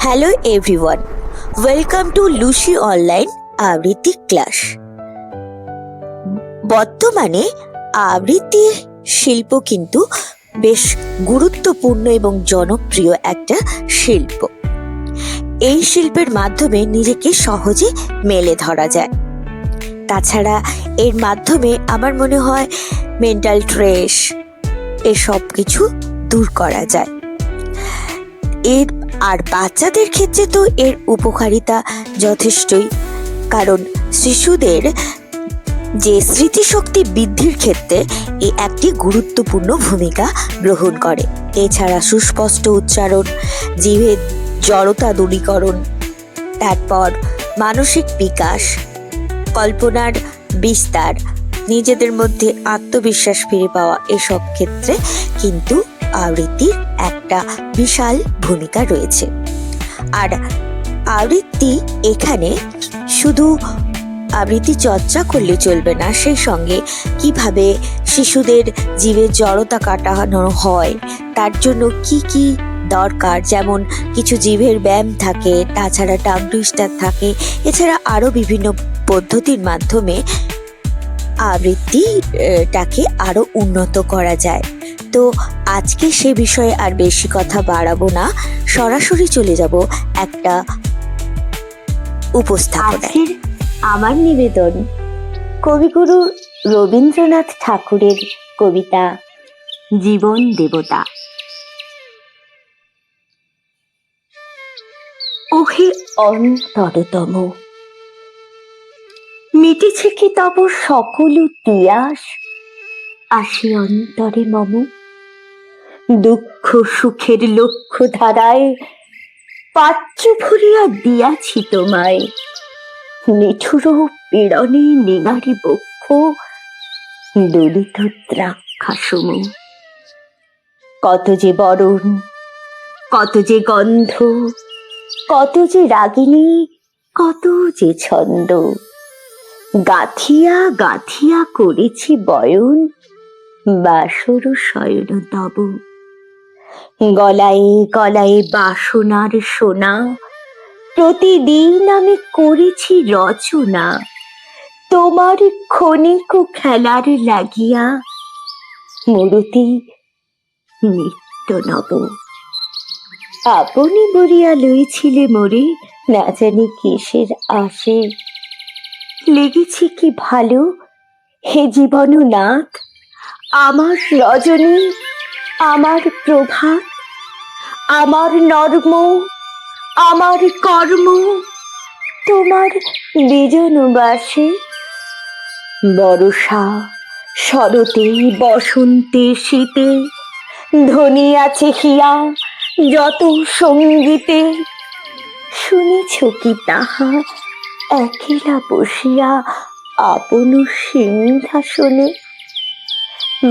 Hello everyone, welcome to Lucy online আবৃত্তি class. বর্তমানে আবৃত্তি শিল্প কিন্তু বেশ গুরুত্বপূর্ণ এবং জনপ্রিয় একটা শিল্প। এই শিল্পের মাধ্যমে নিজেকে সহজে মেলে ধরা যায়। তাছাড়া এর মাধ্যমে আমার মনে হয় মেন্টাল স্ট্রেস এসব কিছু দূর করা যায়। আর বাচ্চাদের ক্ষেত্রে তো এর উপকারিতা যথেষ্টই, কারণ শিশুদের যে স্মৃতিশক্তি বৃদ্ধির ক্ষেত্রে একটি গুরুত্বপূর্ণ ভূমিকা গ্রহণ করে। এছাড়া সুস্পষ্ট উচ্চারণ, জিভের জড়তা দূরীকরণ, তারপর মানসিক বিকাশ, কল্পনার বিস্তার, নিজেদের মধ্যে আত্মবিশ্বাস ফিরে পাওয়া, এসব ক্ষেত্রে কিন্তু আবৃত্তির একটা বিশাল ভূমিকা রয়েছে। আর আবৃত্তি এখানে শুধু আবৃত্তি চর্চা করলে চলবে না, সেই সঙ্গে কিভাবে শিশুদের জীবের জড়তা কাটানো হয়, তার জন্য কি কি দরকার, যেমন কিছু জিভের ব্যায়াম থাকে, তাছাড়া টাং টুইস্টার থাকে, এছাড়া আরও বিভিন্ন পদ্ধতির মাধ্যমে আবৃত্তিটাকে আরো উন্নত করা যায়। তো আজকে সে বিষয়ে আর বেশি কথা বাড়াবো না, সরাসরি চলে যাব একটা উপস্থাপনায়। আমার নিবেদন কবিগুরু রবীন্দ্রনাথ ঠাকুরের কবিতা জীবন দেবতা। ওহে অন্তরতম, মিটেছে কি তব সকল তিয়াস, আসি অন্তরে মম, দুঃখ সুখের লক্ষ্য ধারায় পাত্র ভরিয়া দিয়াছি তোমায়, নিঠুর পীড়নে নিগারি বক্ষ, দলিত দ্রাক্ষাসম। কত যে বরণ, কত যে গন্ধ, কত যে রাগিনী, কত যে ছন্দ, গাথিয়া গাথিয়া করেছি বয়ন, বাসর শয়ন তব। গলায় গলায় বাসনার সোনা, প্রতিদিন আমি করেছি রচনা, তোমার ক্ষণিক খেলার লাগিয়া, মূরতি নিত্য নব। আপনি বরিয়া লইছিলে মোরে, না জানি কিসের আশে, লেগেছে কি ভালো হে জীবন নাথ, আমার রজনী, আমার প্রভাত, আমার নর্ম, আমার কর্ম, তোমার বিজন বাসে। বর্ষা শরতে বসন্তে শীতে, ধ্বনি আছে হিয়া যত সঙ্গীতে, শুনেছ কি তাহা একলা বসিয়া আপন সিংহাসনে।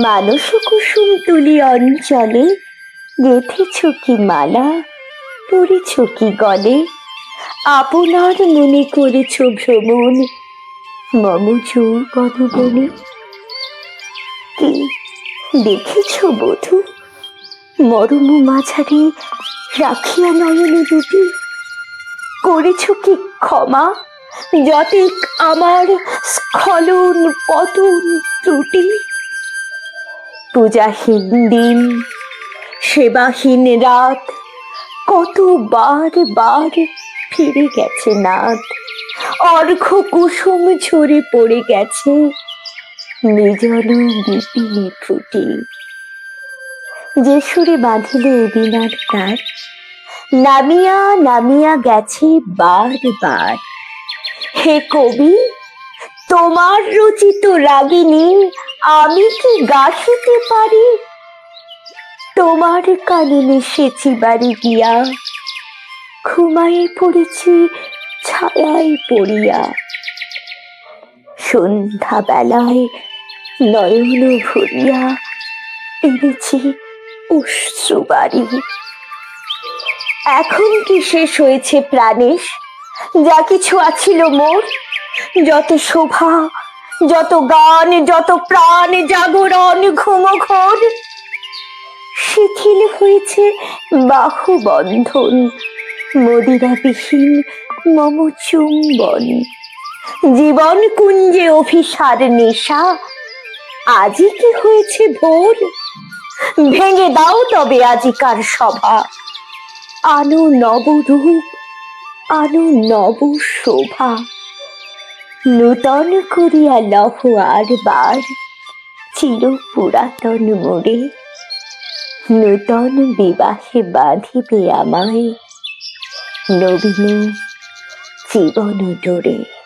মানস কুসুম তুলি অঞ্চলে, গেথেছ কি মালা, পড়েছ কি গলে, আপনার মনে করেছ ভ্রমণ, মম যৌবন বনে। কি দেখেছ বধূ, মরম মাঝারে রাখিয়া নয়ন দুটি, করেছ কি ক্ষমা যতেক আমার স্খলন পতন ত্রুটি। পূজাহীন দিন, সেবাহীন রাত, কতবার বার ফিরে গেছে নাথ, অর্ঘ কুসুম ঝরে পড়ে গেছে নিজন বিপিনে ফুটি। যে সুরে বাঁধিল বিনার তার, নামিয়া নামিয়া গেছে বার বার। হে কবি, তোমার রচিত রাগিনী আমি কি গাহিতে পারি, তোমার কানে মিশেছি বাড়ি গিয়া, ঘুমায়ে পড়েছি ছায়ায় পড়িয়া। সন্ধ্যা বেলায় নয়ন ভরিয়া এনেছি অশ্রুবারি। এখন কি শেষ হয়েছে প্রাণেশ, যা কিছু আছিল মোর, যত শোভা, যত গান, যত প্রাণ, জাগরণ ঘুমঘোর, শিথিল হয়েছে বাহু বন্ধন, মদিরাবিহীন মম চুম্বন, জীবন কুঞ্জে অভিসার নেশা, আজই কি হয়েছে ভোর? ভেঙে দাও তবে আজিকার সভা, আনো নবরূপ, আনো নব শোভা। নূতন করিয়া লহ আর বার, চির পুরাতন মোরে, নূতন বিবাহে বাঁধিবে আমায়, নবীন জীবন ডোরে।